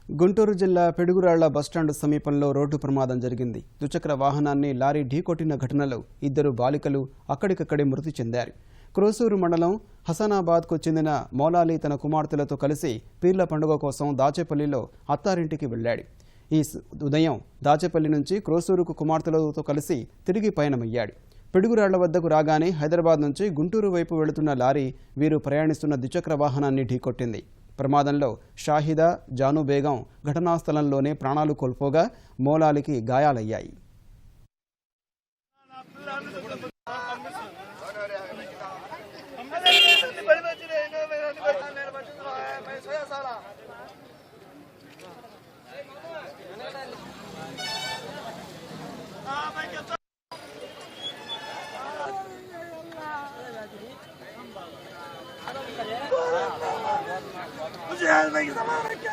గుంటూరు జిల్లా పిడుగురాళ్ల బస్టాండ్ సమీపంలో రోడ్డు ప్రమాదం జరిగింది. ద్విచక్ర వాహనాన్ని లారీ ఢీకొట్టిన ఘటనలో 2 బాలికలు అక్కడికక్కడే మృతి చెందారు. క్రోసూరు మండలం హసనాబాద్కు చెందిన మౌలాలి తన కుమార్తెలతో కలిసి పీర్ల పండుగ కోసం దాచేపల్లిలో అత్తారింటికి వెళ్లాడు. ఈ ఉదయం దాచేపల్లి నుంచి క్రోసూరుకు కుమార్తెలతో కలిసి తిరిగి పయనమయ్యాడు. పిడుగురాళ్ల వద్దకు రాగానే హైదరాబాద్ నుంచి గుంటూరు వైపు వెళుతున్న లారీ వీరు ప్రయాణిస్తున్న ద్విచక్ర వాహనాన్ని ఢీకొట్టింది. ప్రమాదంలో షాహిదా, జాను బేగం ఘటనా స్థలంలోనే ప్రాణాలు కోల్పోగా మౌలాలికి గాయాలయ్యాయి. मुझे